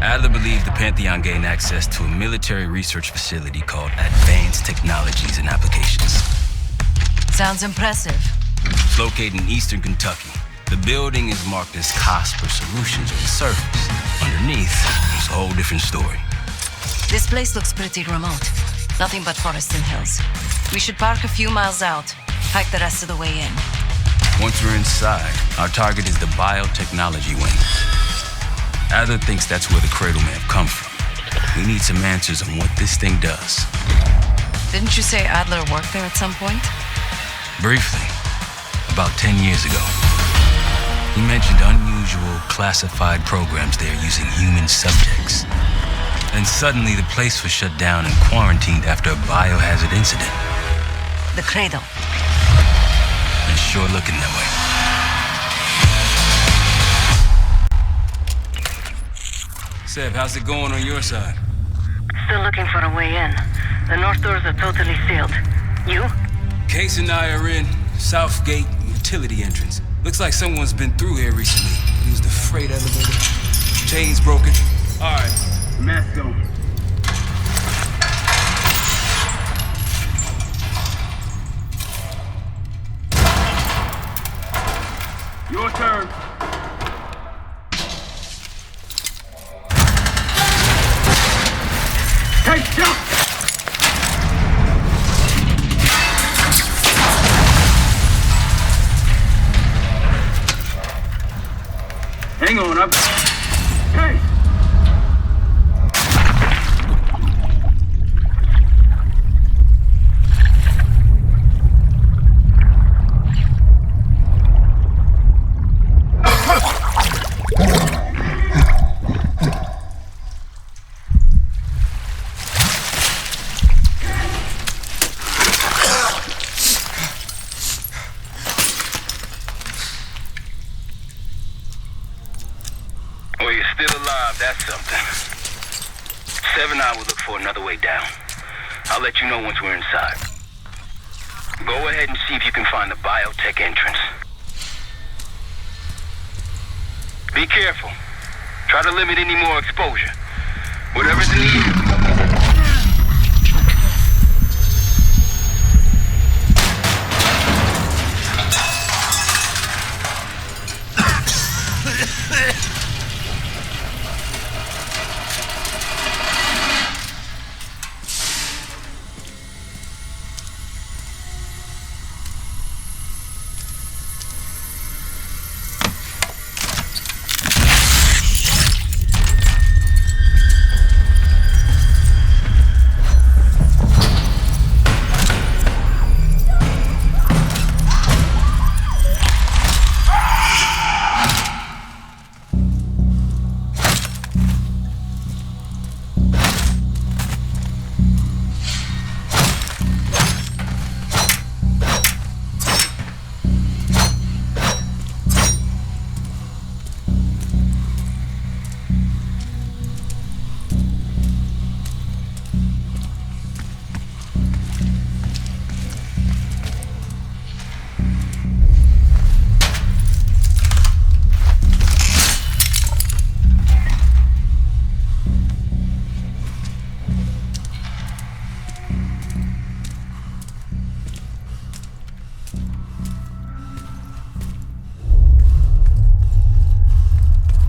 Adler believed the Pantheon gained access to a military research facility called Advanced Technologies and Applications. Sounds impressive. It's located in eastern Kentucky. The building is marked as Cosper Solutions on the surface. Underneath, it's a whole different story. This place looks pretty remote. Nothing but forest and hills. We should park a few miles out, hike the rest of the way in. Once we're inside, our target is the biotechnology wing. Adler thinks that's where the cradle may have come from. We need some answers on what this thing does. Didn't you say Adler worked there at some point? Briefly, about 10 years ago. He mentioned unusual classified programs there using human subjects. And suddenly the place was shut down and quarantined after a biohazard incident. The cradle. It's sure looking that way. Seb, how's it going on your side? Still looking for a way in. The north doors are totally sealed. You? Case and I are in South Gate utility entrance. Looks like someone's been through here recently. Used the freight elevator. Chains broken. All right, mask on. Your turn. Hey, jump! Hang on, up. Hey! Well, you're still alive, that's something. Sev and I will look for another way down. I'll let you know once we're inside. Go ahead and see if you can find the biotech entrance. Be careful. Try to limit any more exposure. Whatever's in the air.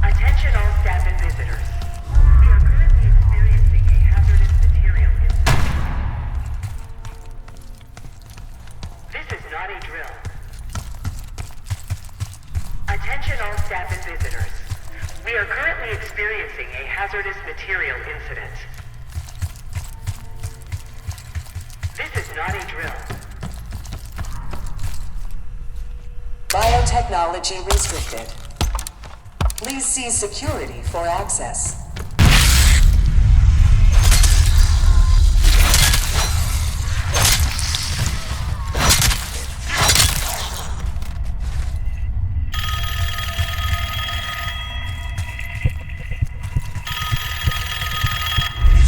Attention all staff and visitors. We are currently experiencing a hazardous material incident. This is not a drill. Attention all staff and visitors. We are currently experiencing a hazardous material incident. This is not a drill. Biotechnology restricted. Please see security for access.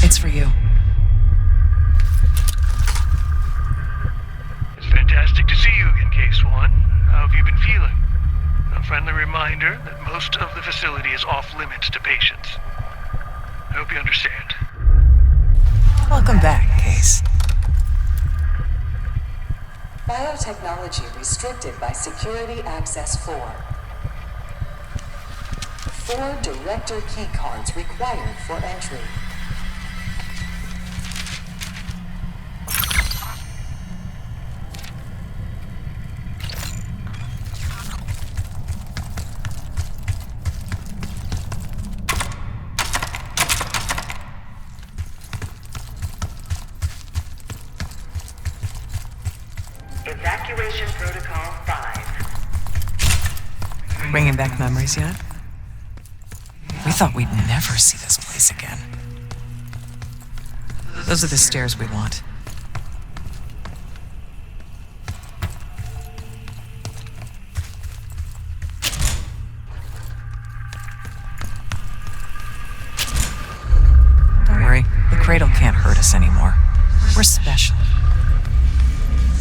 It's for you. It's fantastic to see you again, Case One. How have you been feeling? A friendly reminder that most of the facility is off limits to patients. I hope you understand. Welcome back, Case. Biotechnology restricted by Security Access 4. 4 director keycards required for entry. Evacuation Protocol 5. Bringing back memories yet? We thought we'd never see this place again. Those are the stairs we want. Don't worry, the cradle can't hurt us anymore. We're special.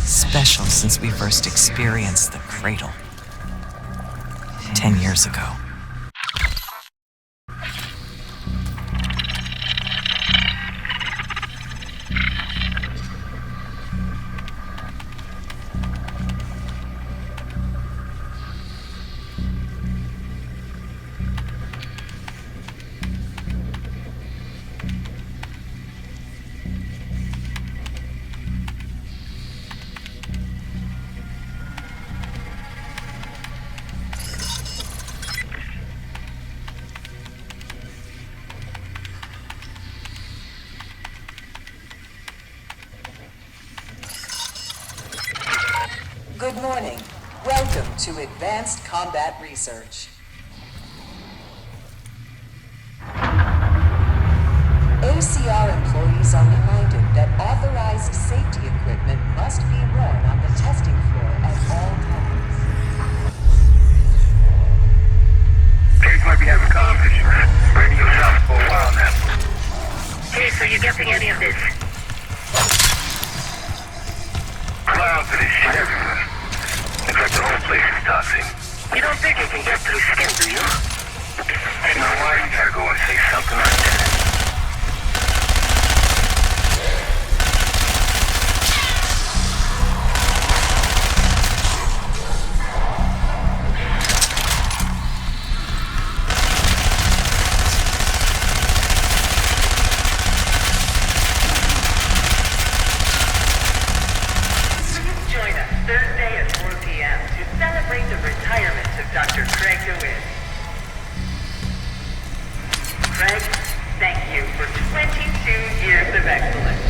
Special since we first experienced the cradle 10 years ago. Good morning. Welcome to Advanced Combat Research. ACR employees are reminded that authorized safety equipment must be worn on the testing floor at all times. Case might be having conflict. Radio south for a while now. Case, are you getting any of this? Clouds of this shit everywhere. Looks like the whole place is toxic. You don't think it can get through skin, do you? Ain't no why you gotta go and say something like that. Join us Thursday at 4 p.m. to celebrate the retirement of Dr. Craig DeWitt. Craig, thank you for 22 years of excellence.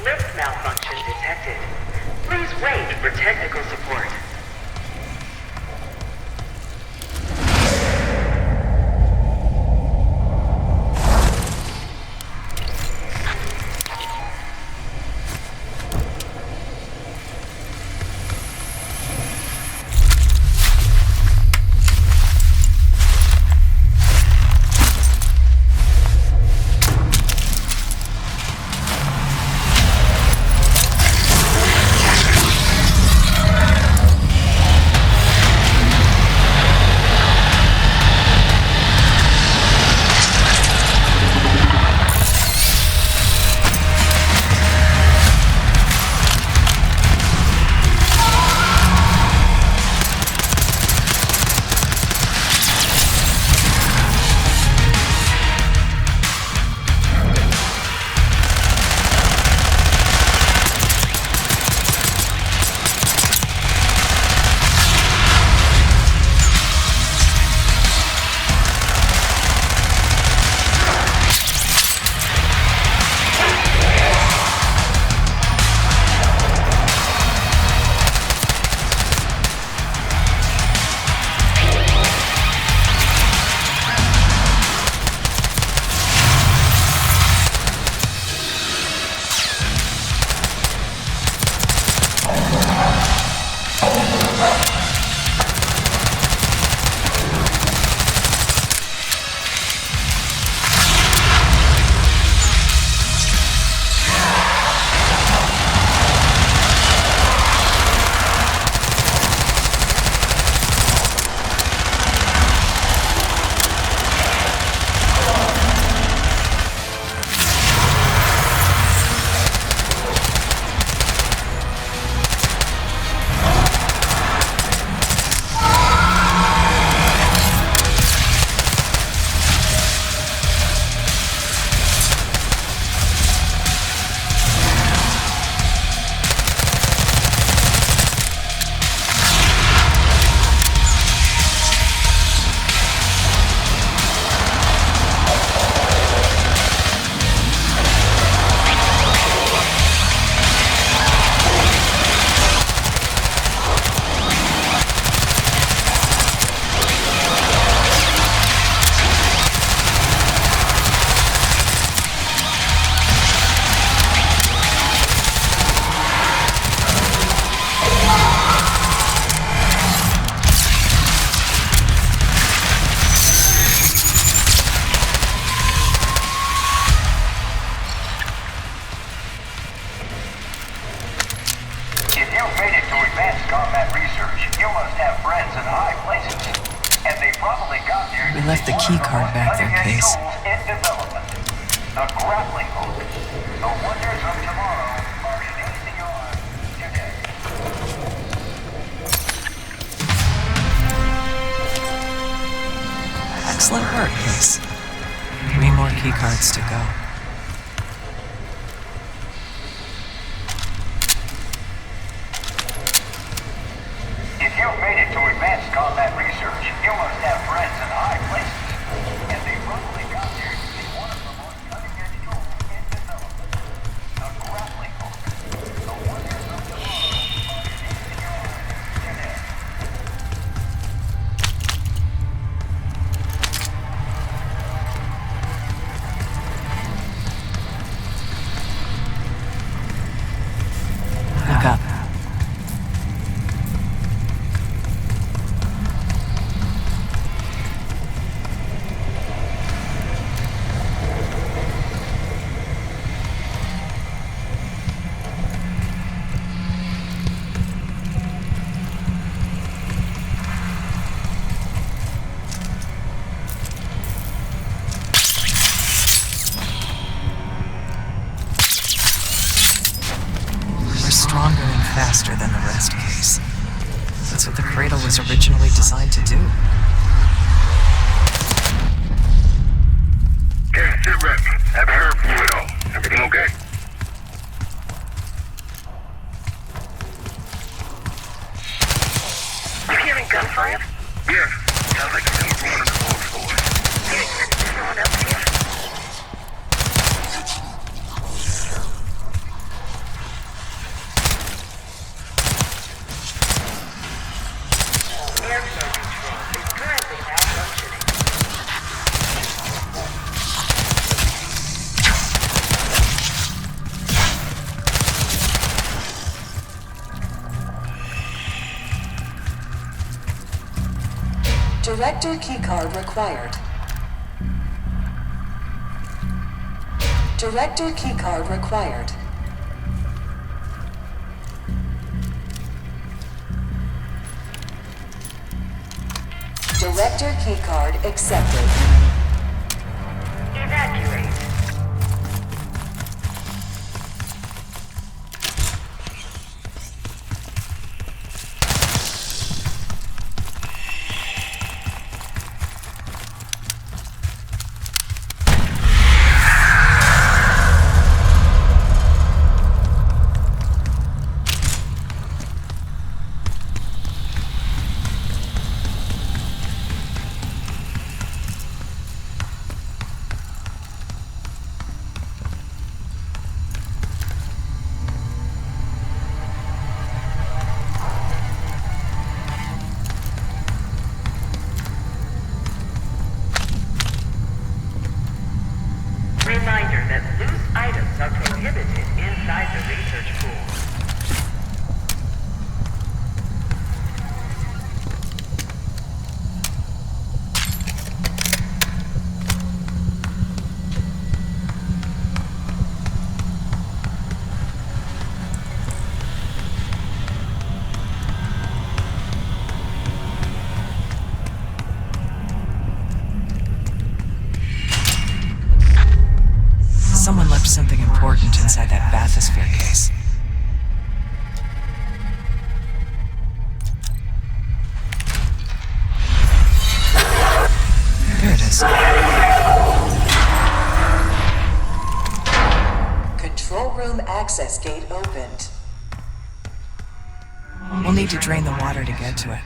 Lift malfunction detected. Please wait for technical support. left the key card back there, Case. In development. The grappling hook. The wonders of tomorrow are in ACR today. Excellent work, Case. 3 more key cards to go. If you've made it to advanced combat research, you must have friends in high places. And they probably got there using one of the most cutting-edge tools in development. The grappling hook. The wonders of tomorrow are in ACR today. Look up. We're stronger and faster than the rest, Case. That's what the cradle was originally designed to do. Okay, sit rep. Haven't heard from you at all. Everything okay? You hearing gunfire? Yeah. Sounds like it's coming from one of the fourth floors. There's someone else here. Air flow control is currently malfunctioning. Director keycard required. Director keycard required. Director keycard accepted. Evacuate. Reminder that loose items are prohibited inside the research pool. Someone left something important inside that bathysphere case. There it is. Control room access gate opened. We'll need to drain the water to get to it.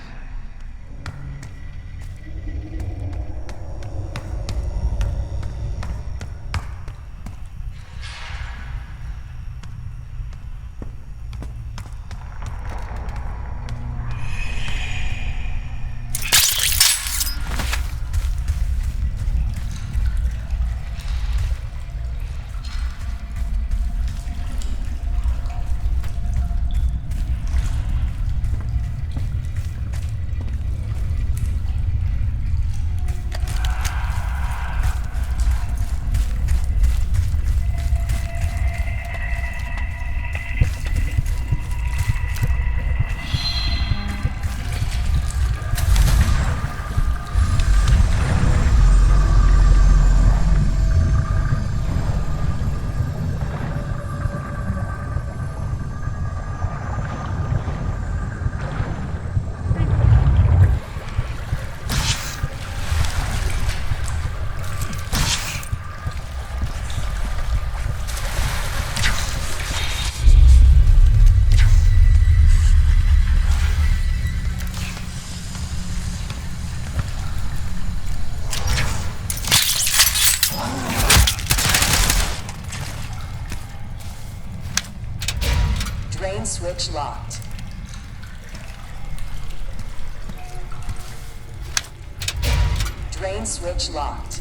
switch locked. Drain switch locked.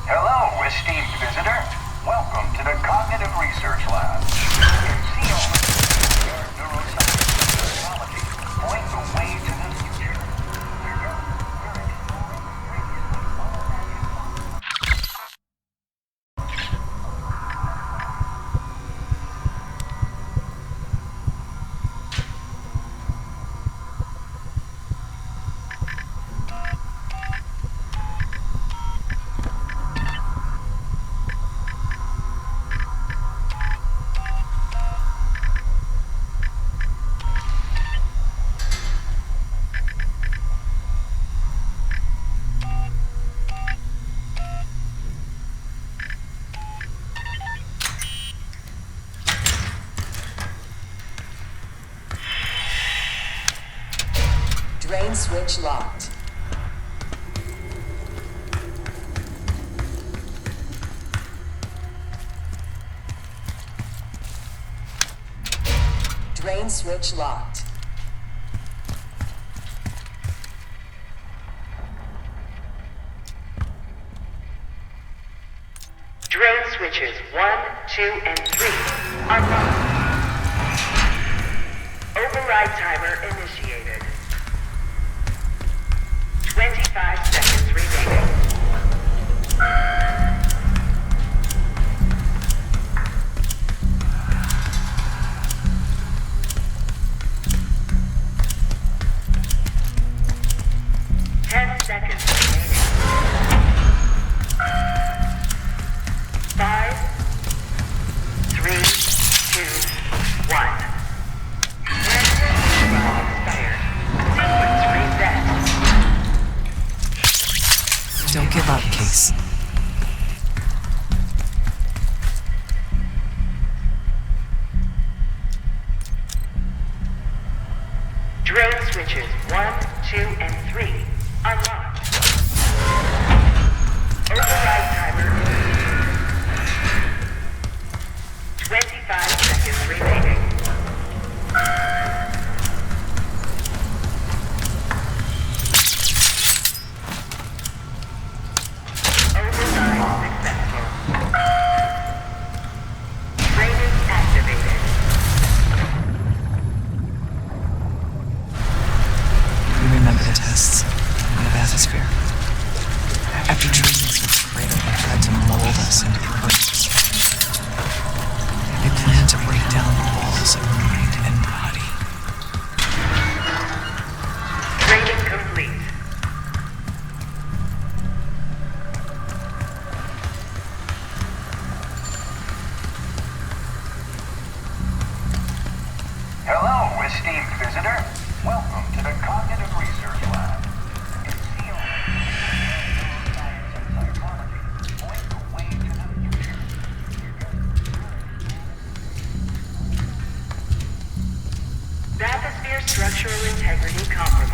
Hello, esteemed visitor. Welcome to the Cognitive Research Lab. See all your neuroscience and psychology point the way to the future. Drain switch locked. Drain switch locked. Drain switches 1, 2, and 3 unlocked. Override timer initiated. 25 seconds remaining. Seconds remaining. 5, 3, 2, 1. Expired. Sequence reset. Don't give up, Case. Drain switches 1, 2, and 3 unlocked. Override timer. 25 seconds remaining. Override successful. Training activated. You remember the tests in the bathysphere? After treatments with the cradle, they tried to mold us into persons. They planned to break down the walls of mind and body. Training complete. Hello, esteemed visitor. Welcome to the Cognitive Research Lab. See all neuroscience and psychology point the way to the future. Bathysphere structural integrity compromised.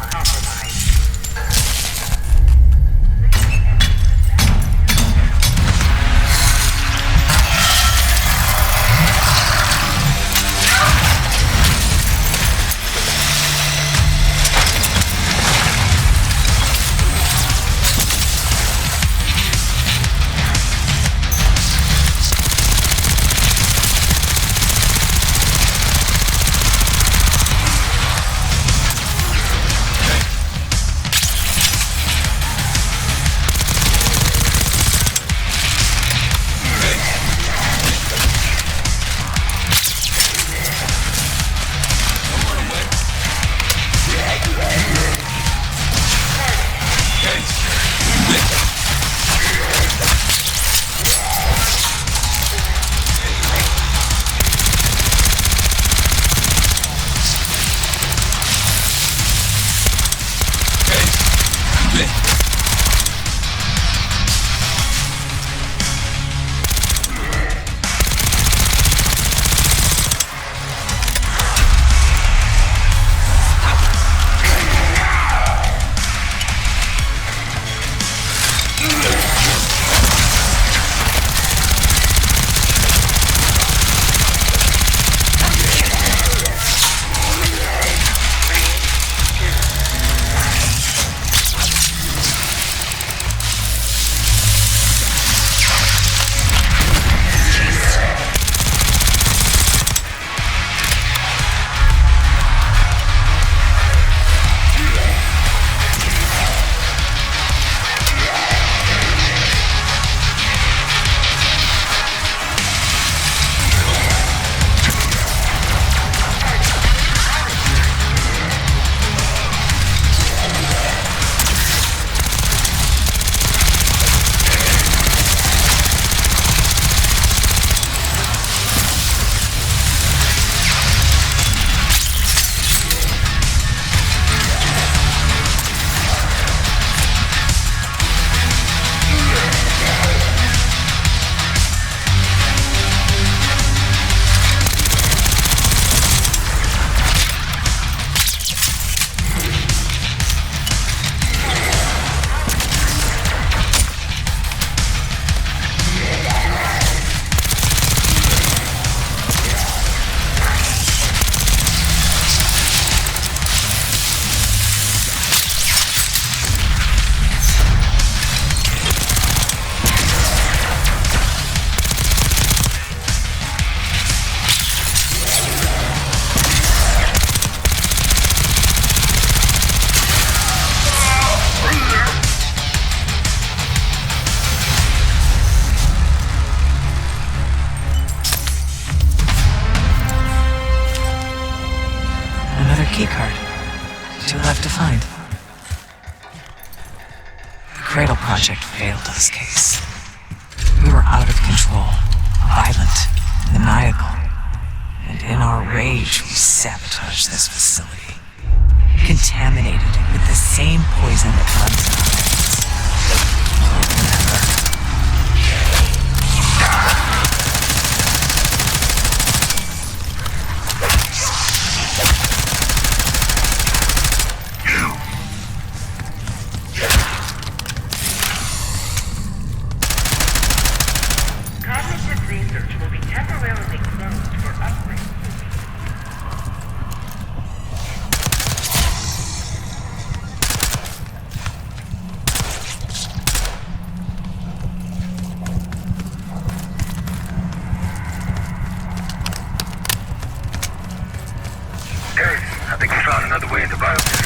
mind. The Cradle Project failed this case. We were out of control, violent, maniacal. And in our rage, we sabotaged this facility. Contaminated it with the same poison that runs in our veins. Remember? Cognitive research will be temporarily closed for upgrades. Hey, I think we found another way into biotech.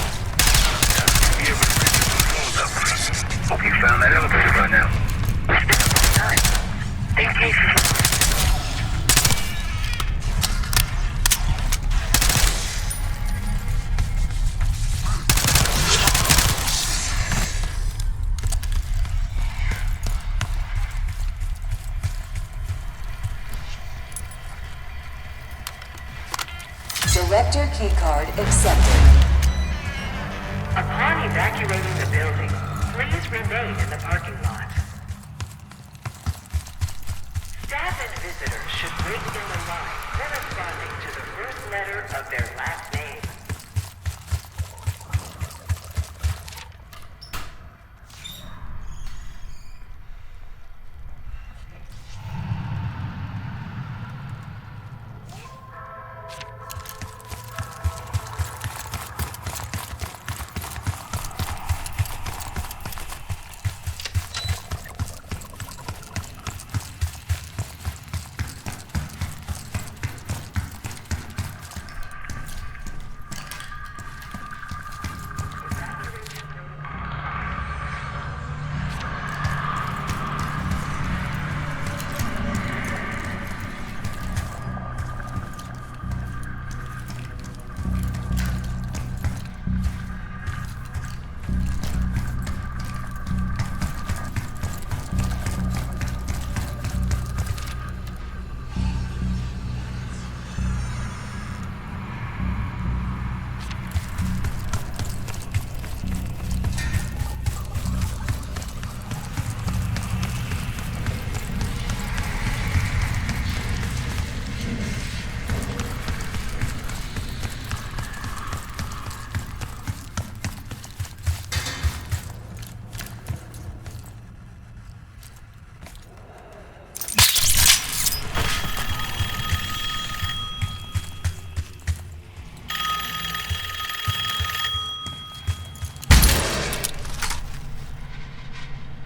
Be able to reach the phones up. Hope you found that elevator by now. We've been a long time. These cases Director keycard accepted. Upon evacuating the building, please remain in the parking lot. Staff and visitors should wait in the line corresponding to the first letter of their last name.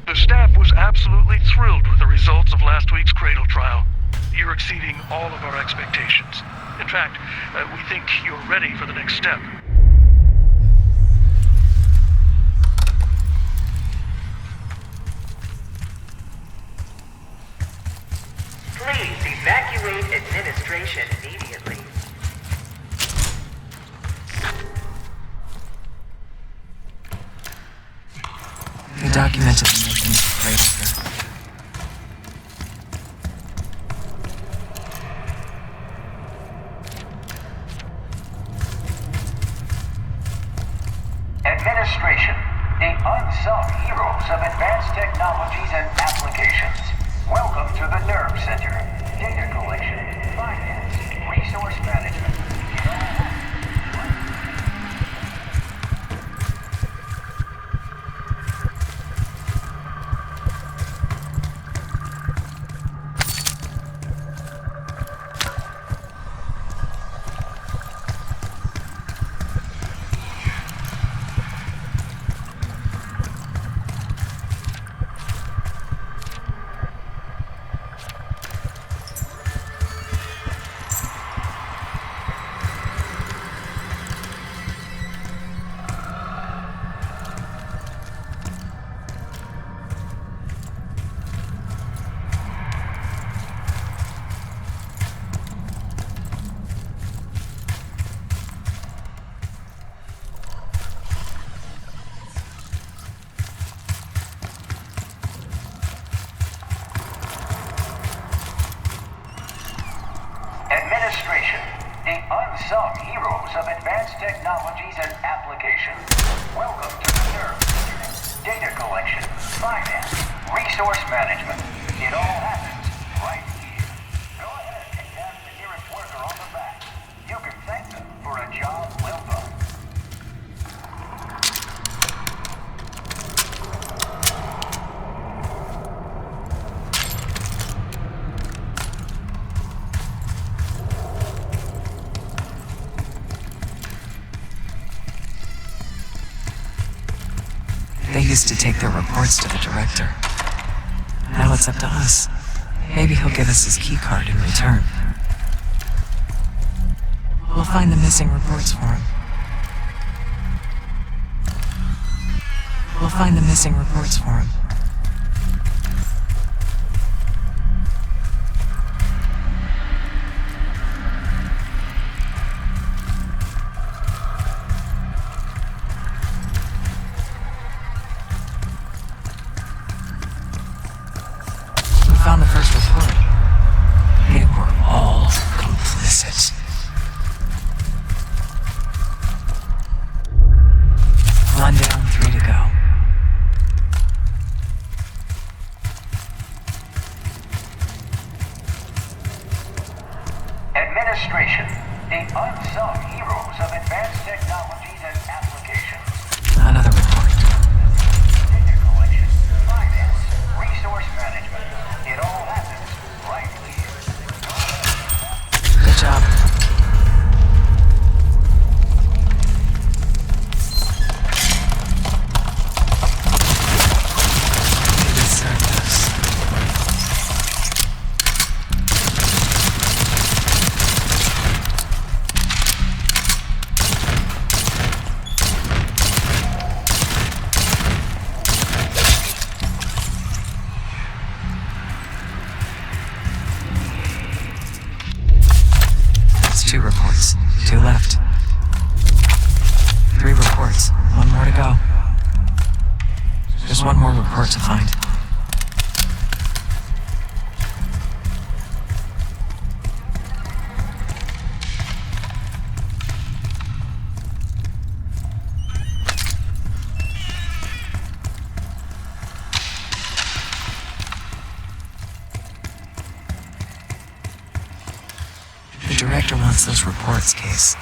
The staff was absolutely thrilled with the results of last week's Cradle trial. You're exceeding all of our expectations. In fact, we think you're ready for the next step. Please evacuate administration immediately. We documented the making of the Cradle here. Administration, the unsung heroes of advanced technologies and applications. Welcome to the Nerve Center. Data collection, finance, resource management. heroes of advanced technologies and applications. Welcome to the nerve industry. Data collection, finance, resource management. It all happens right here. Go ahead and tap the nearest worker on the back. You can thank them for a job well done. They used to take their reports to the director. Now it's up to us. Maybe he'll give us his key card in return. We'll find the missing reports for him. We'll find the missing reports for him. Found the first report. They were all complicit. One down, 3 to go. Administration, the unsung heroes of advanced technologies and applications. Another report. Data collection, finance, resource management. It all happens right here. Good job. We deserve this. That's 2 reports. 2 left. 3 reports. 1 more to go. There's 1 more report to find. The director wants those reports, Case.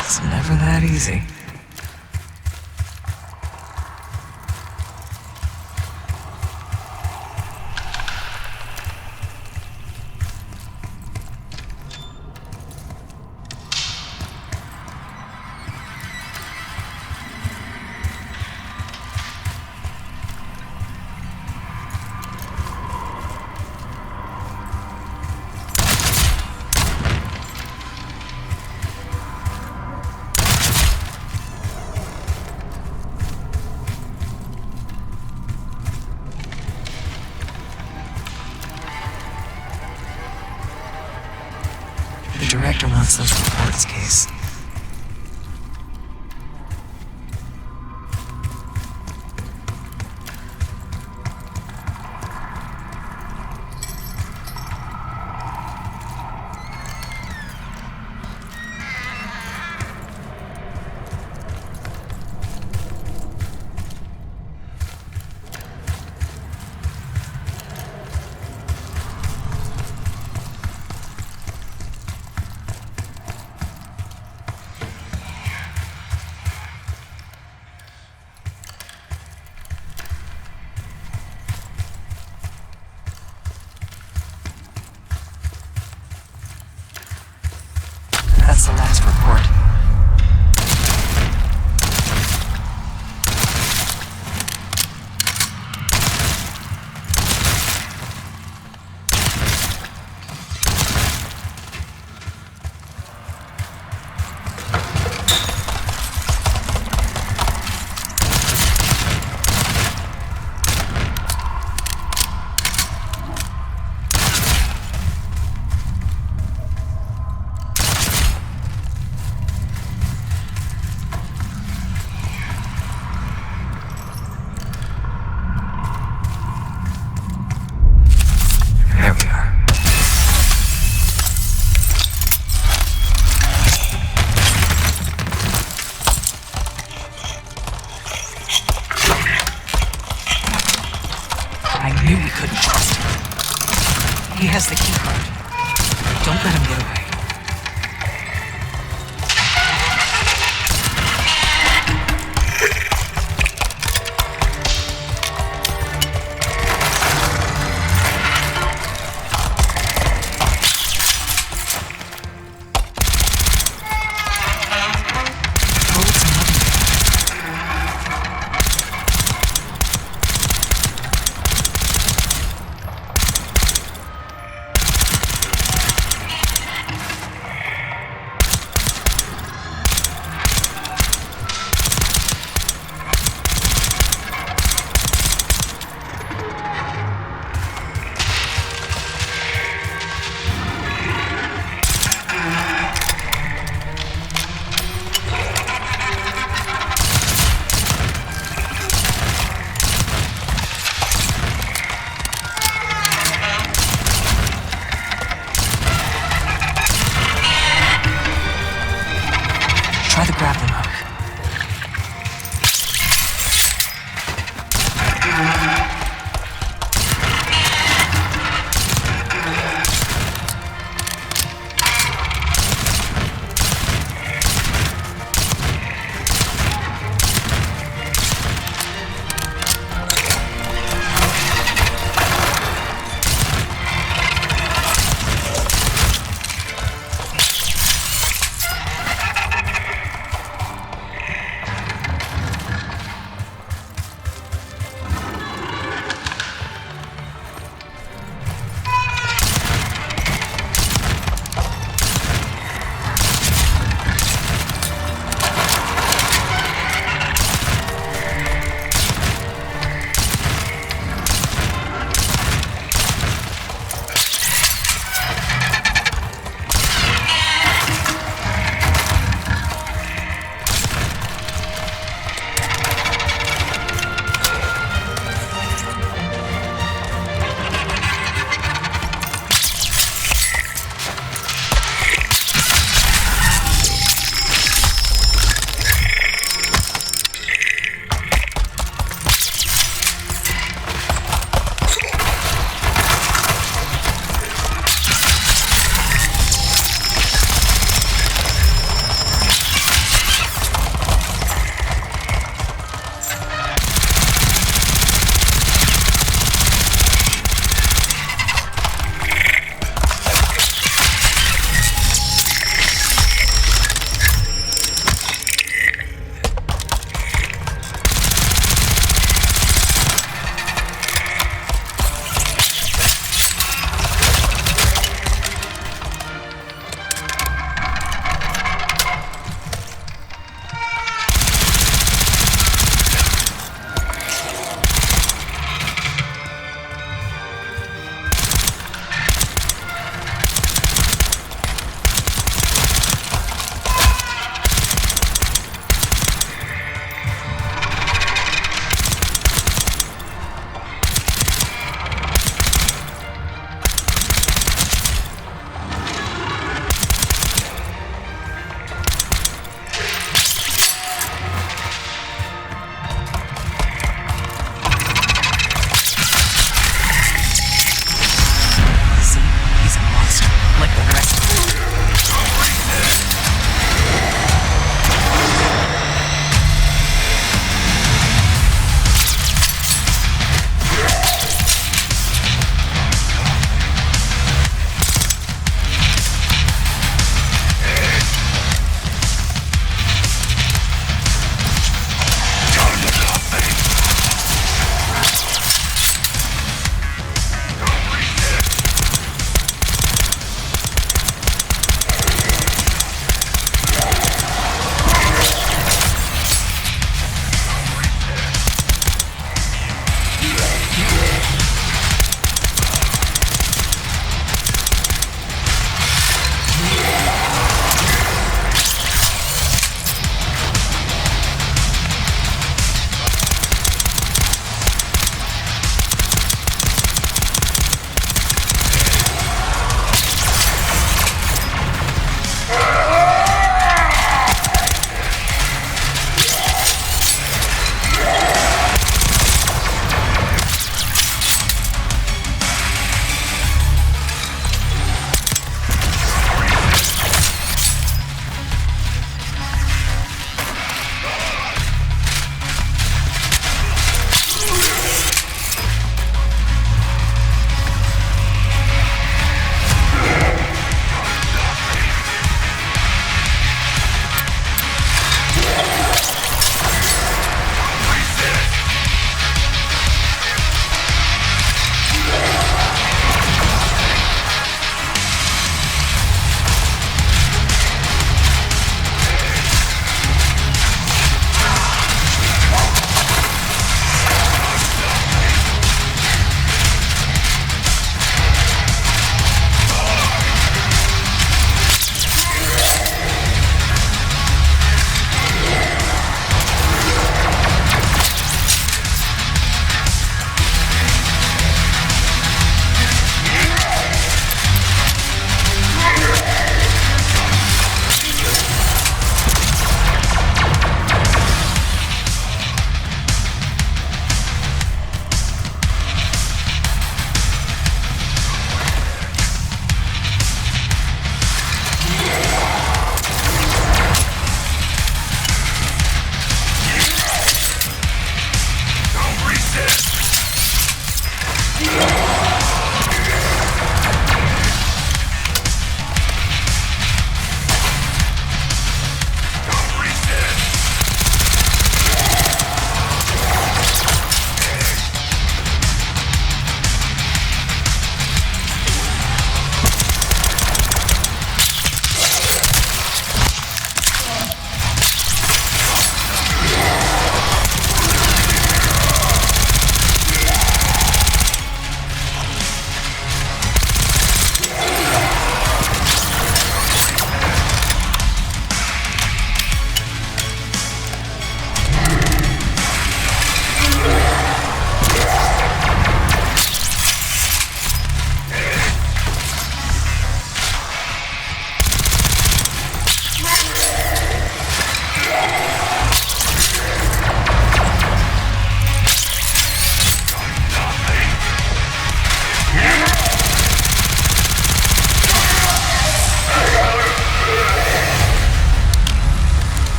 It's never that easy. The director wants those reports, Case. He has the key card. Don't let him get away. Try the grappling hook.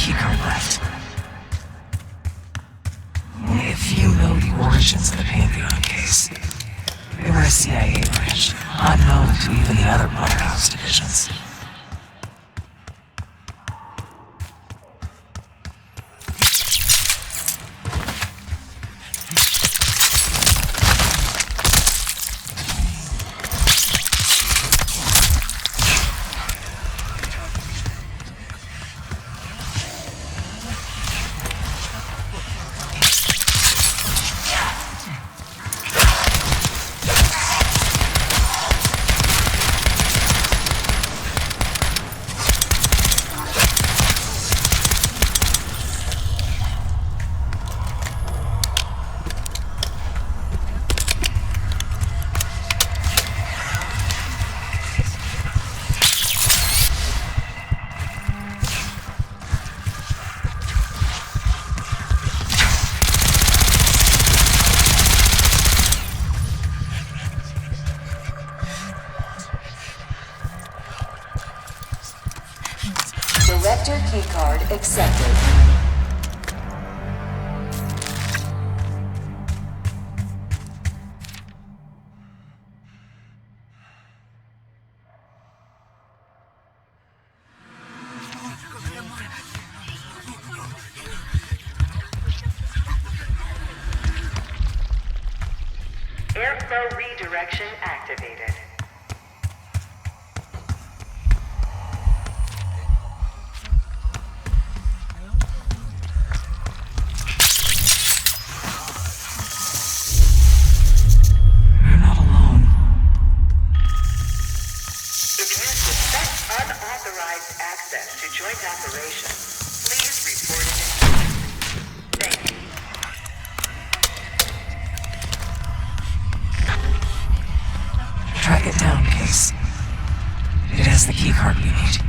keycard left. Only a few know the origins of the Pantheon case. They were a CIA branch, unknown to even the other Motherhouse divisions. Director keycard accepted. Airflow redirection activated. You're not alone. If you suspect unauthorized access to joint operations, please report it. Thank you. Track it down, Case. It has the keycard we need.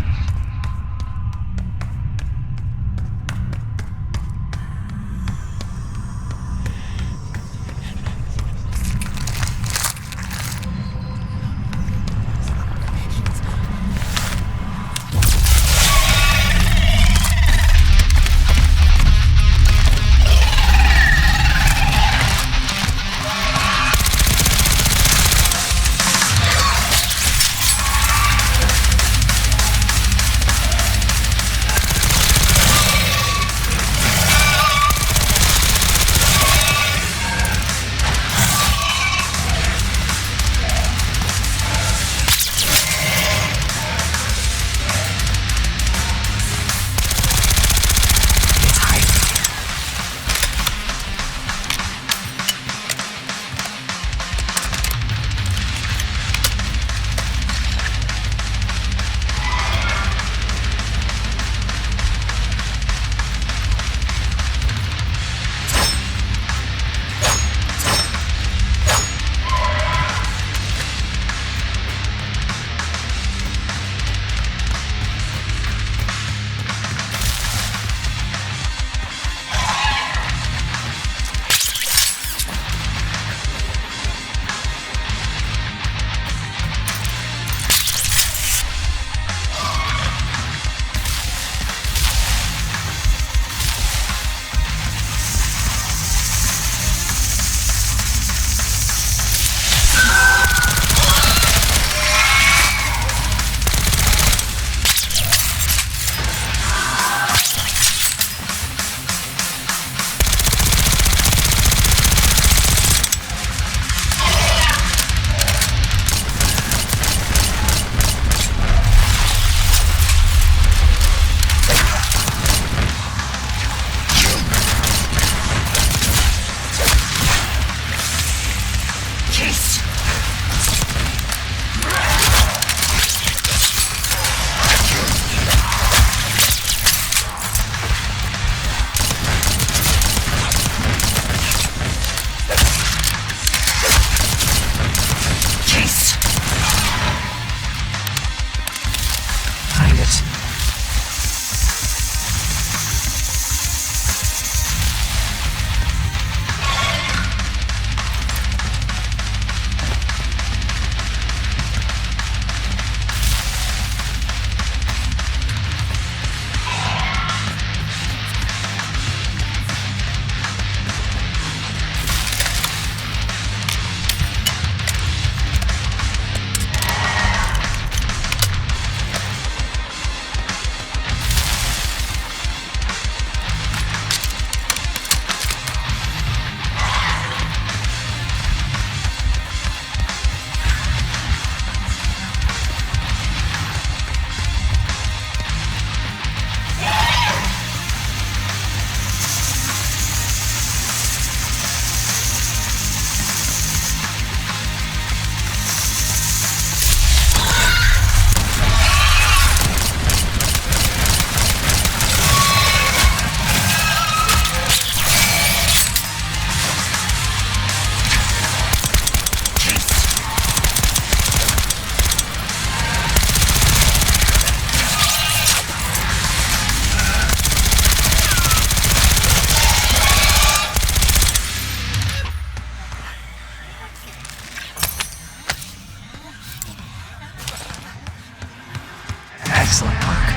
Excellent work.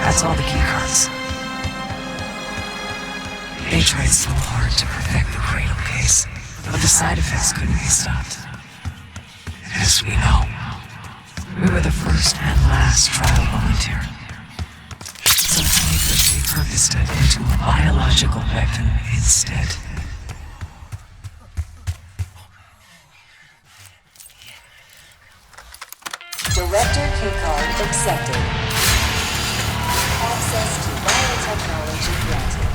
That's all the keycards. They tried so hard to perfect the Cradle case, but the side effects couldn't be stopped. As we know, we were the first and last trial volunteer. So Snickers repurposed it into a biological weapon instead. Director keycard accepted. Access to biotechnology granted.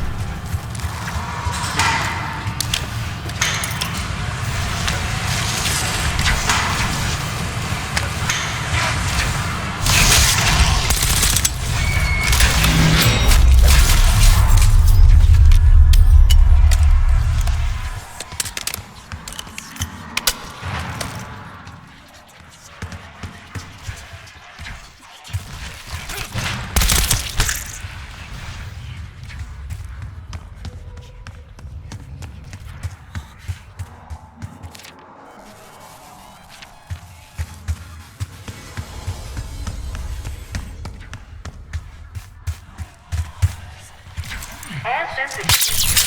All sensitive material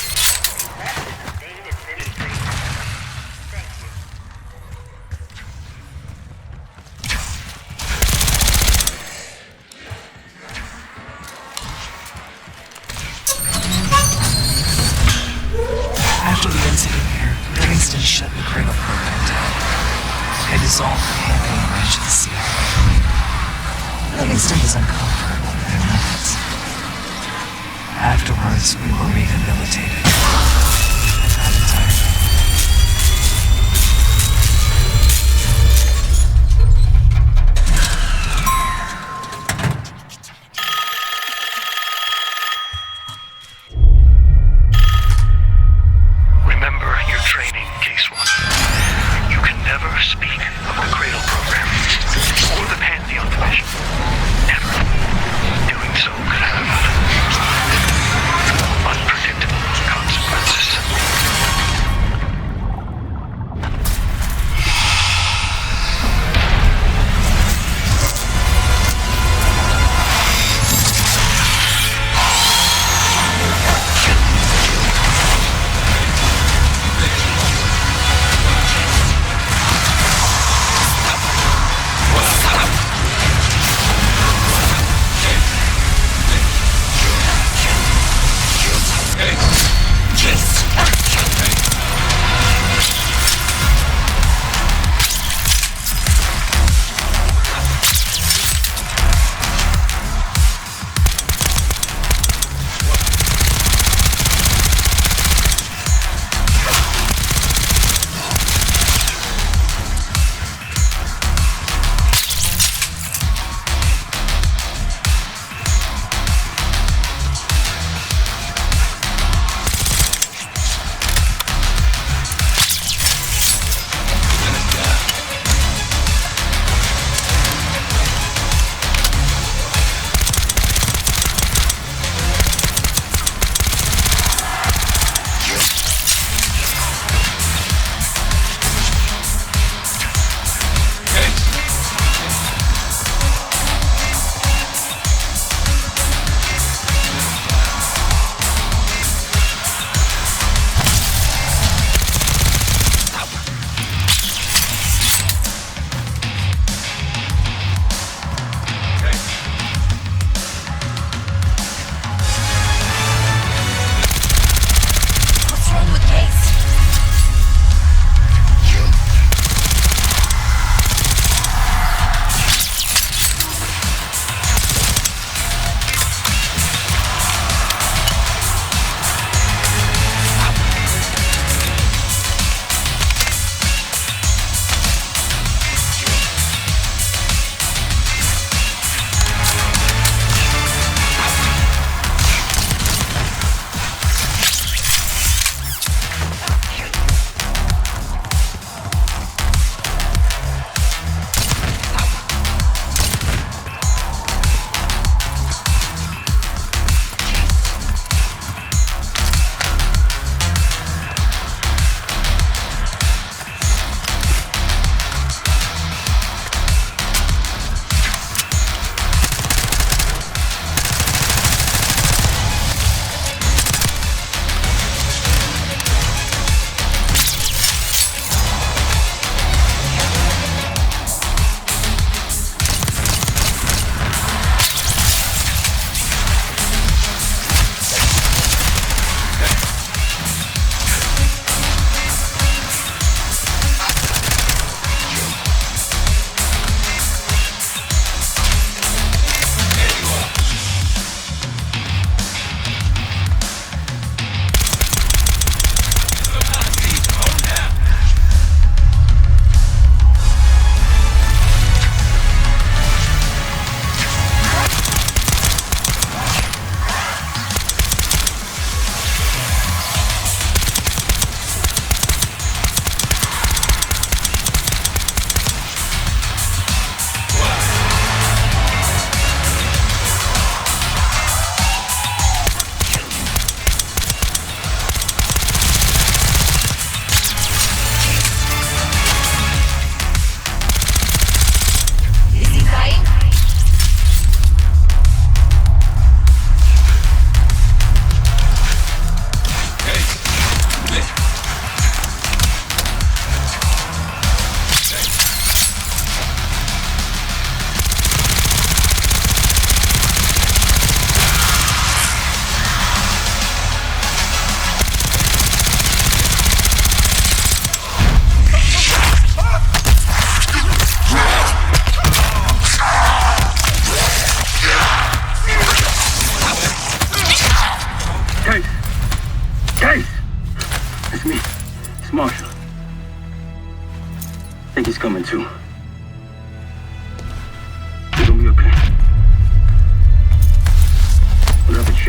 left in the state administration. Thank you. After the incident here, Livingston shut the Cradle program down and dissolved the campaign branch of the CIA. Livingston was uncomfortable for a moment. Afterwards, we were rehabilitated. I found it tiring. Remember your training, Case 1. You can never speak of the Cradle program or the Pantheon Division. Never. Doing so could have unpredictable consequences.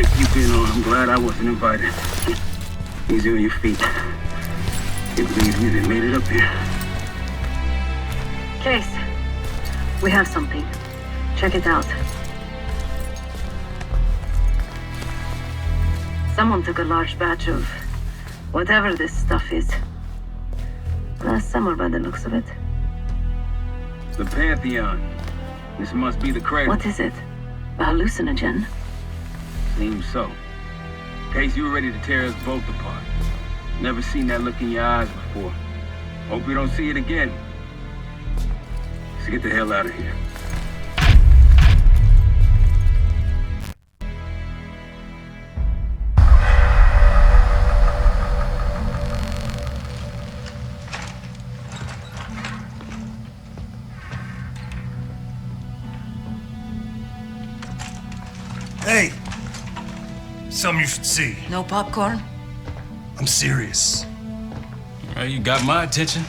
project you've been on. I'm glad I wasn't invited. Easy on your feet. Can't believe you even made it up here. Case. We have something. Check it out. Someone took a large batch of whatever this stuff is. Last summer by the looks of it. The Pantheon. This must be the cradle. What is it? A hallucinogen? Seems so. Case, you were ready to tear us both apart. Never seen that look in your eyes before. Hope we don't see it again. Let's get the hell out of here. Hey! Something you should see. No popcorn? I'm serious. Well, you got my attention.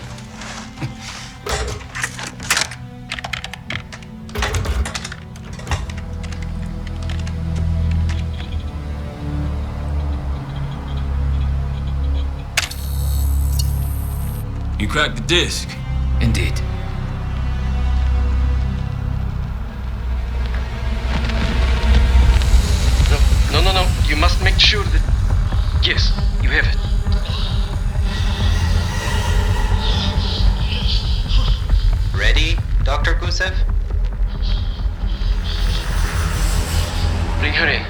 You cracked the disc. Indeed. No. You must make sure that... Yes, you have it. Ready, Dr. Gusev? Bring her in.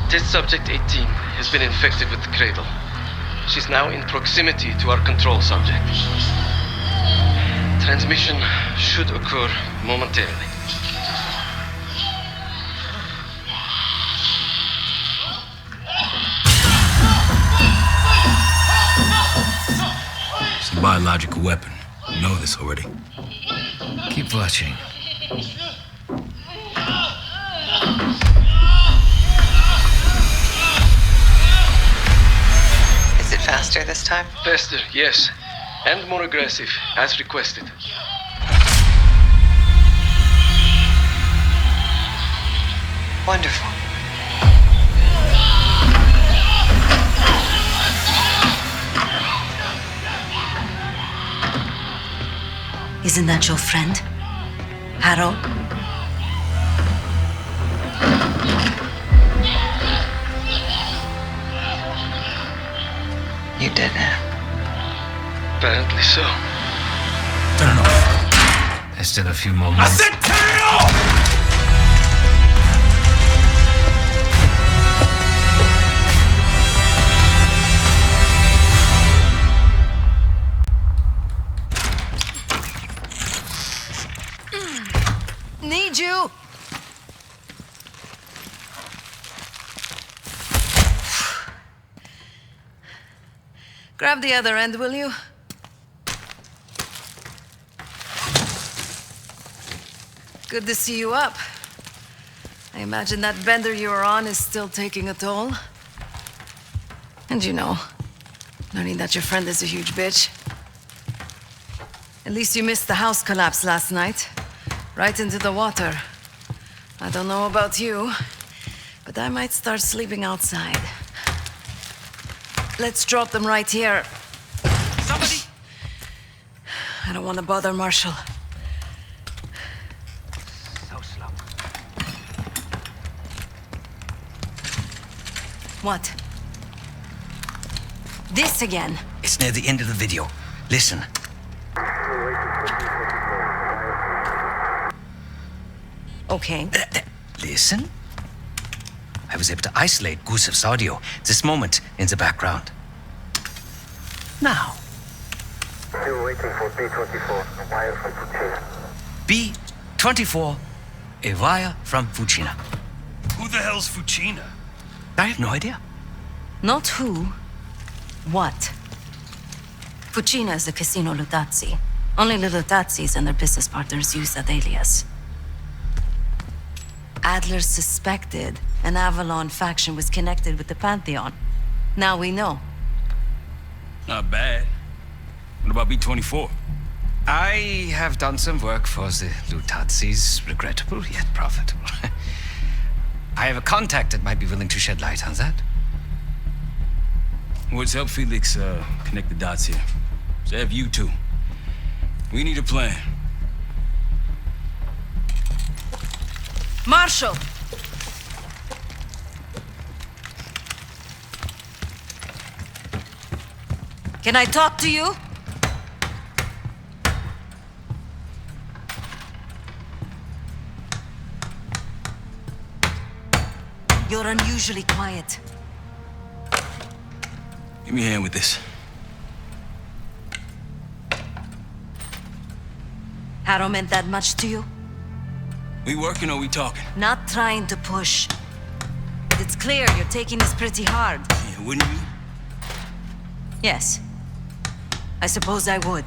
Test subject 18 has been infected with the cradle. She's now in proximity to our control subject. Transmission should occur momentarily. It's a biological weapon. You know this already. Keep watching. Is it faster this time? Faster, yes. And more aggressive, as requested. Wonderful. Isn't that your friend? Harold? You did it. Apparently so. Turn it off. There's still a few more moments. I said turn it off! Need you! Grab the other end, will you? Good to see you up. I imagine that bender you were on is still taking a toll. And you know, learning that your friend is a huge bitch. At least you missed the house collapse last night. Right into the water. I don't know about you, but I might start sleeping outside. Let's drop them right here. Somebody! I don't want to bother Marshall. So slow. What? This again? It's near the end of the video. Listen. Okay. Listen. I was able to isolate Gusev's audio this moment in the background. Now. Still waiting for B-24, a wire from Fucina. B-24, a wire from Fucina. Who the hell's Fucina? I have no idea. Not who. What? Fucina is the Casino Lutazzi. Only the Lutazzis and their business partners use that alias. Adler suspected an Avalon faction was connected with the Pantheon. Now we know. Not bad. What about B-24? I have done some work for the Lutazis, regrettable yet profitable. I have a contact that might be willing to shed light on that. Let's help Felix connect the dots here. So have you two. We need a plan. Marshal! Can I talk to you? You're unusually quiet. Give me a hand with this. Harrow meant that much to you? We working or we talking? Not trying to push. But it's clear you're taking this pretty hard. Yeah, wouldn't you? Yes. I suppose I would.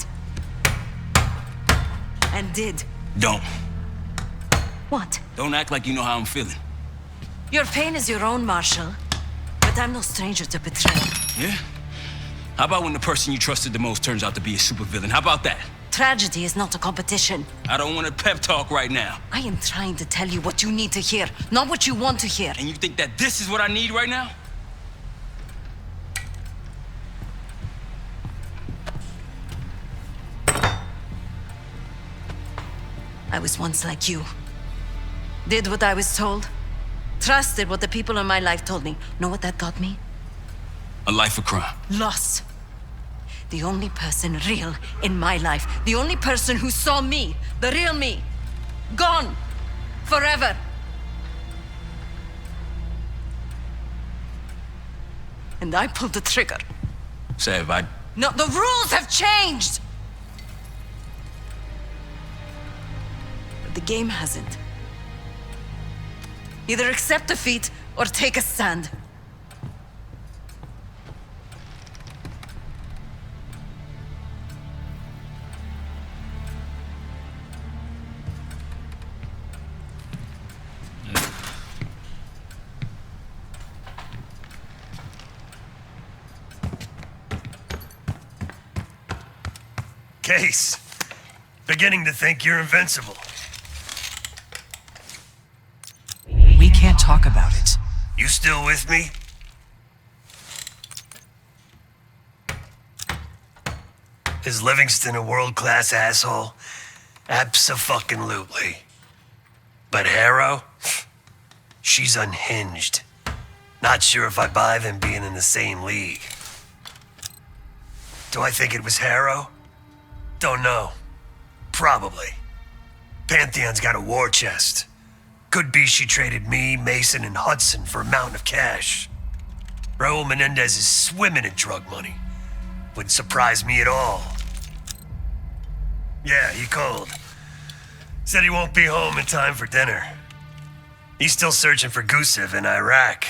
And did. Don't. What? Don't act like you know how I'm feeling. Your pain is your own, Marshal. But I'm no stranger to betrayal. Yeah? How about when the person you trusted the most turns out to be a supervillain? How about that? Tragedy is not a competition. I don't want a pep talk right now. I am trying to tell you what you need to hear, not what you want to hear. And you think that this is what I need right now? I was once like you. Did what I was told. Trusted what the people in my life told me. Know what that got me? A life of crime. Loss. The only person real in my life. The only person who saw me. The real me. Gone. Forever. And I pulled the trigger. Sav, No, the rules have changed! But the game hasn't. Either accept defeat or take a stand. Case. Beginning to think you're invincible. We can't talk about it. You still with me? Is Livingston a world-class asshole? Abso-fucking-lutely. But Harrow? She's unhinged. Not sure if I buy them being in the same league. Do I think it was Harrow? Don't know. Probably. Pantheon's got a war chest. Could be she traded me, Mason, and Hudson for a mountain of cash. Raul Menendez is swimming in drug money. Wouldn't surprise me at all. Yeah, he called. Said he won't be home in time for dinner. He's still searching for Gusev in Iraq.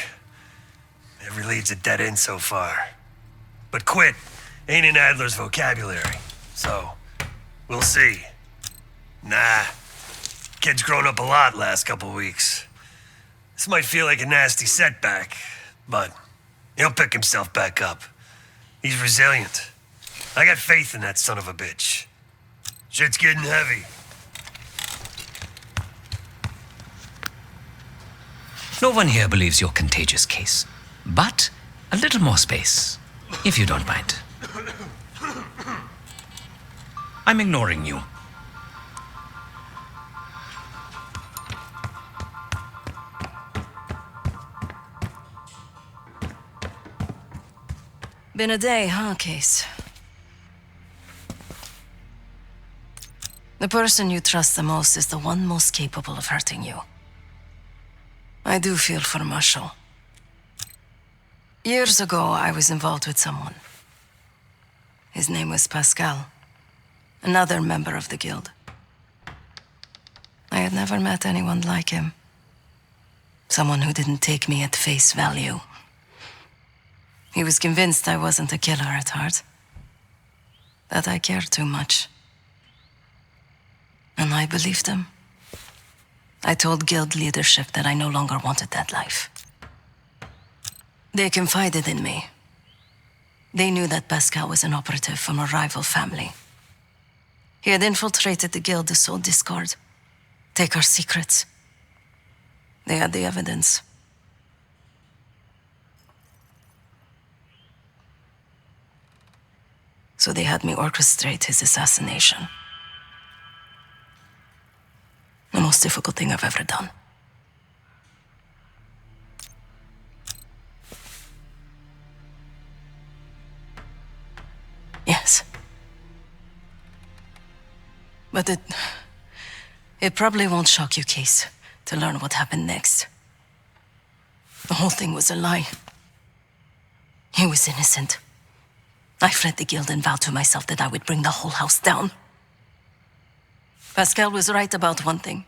Every lead's a dead end so far. But quit ain't in Adler's vocabulary, so we'll see. Nah. Kid's grown up a lot last couple weeks. This might feel like a nasty setback, but he'll pick himself back up. He's resilient. I got faith in that son of a bitch. Shit's getting heavy. No one here believes your contagious case. But a little more space, if you don't mind. I'm ignoring you. Been a day, huh, Case? The person you trust the most is the one most capable of hurting you. I do feel for Marshall. Years ago, I was involved with someone. His name was Pascal, another member of the guild. I had never met anyone like him. Someone who didn't take me at face value. He was convinced I wasn't a killer at heart. That I cared too much. And I believed him. I told Guild leadership that I no longer wanted that life. They confided in me. They knew that Pascal was an operative from a rival family. He had infiltrated the Guild to sow discord, take our secrets. They had the evidence. So they had me orchestrate his assassination. The most difficult thing I've ever done. Yes. But it probably won't shock you, Case, to learn what happened next. The whole thing was a lie. He was innocent. I fled the Guild and vowed to myself that I would bring the whole house down. Pascal was right about one thing.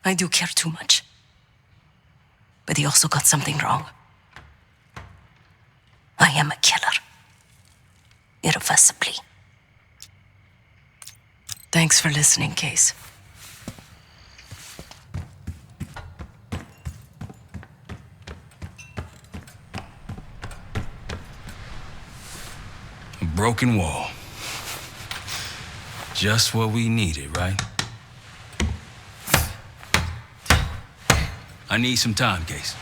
I do care too much. But he also got something wrong. I am a killer. Irreversibly. Thanks for listening, Case. A broken wall. Just what we needed, right? I need some time, Case.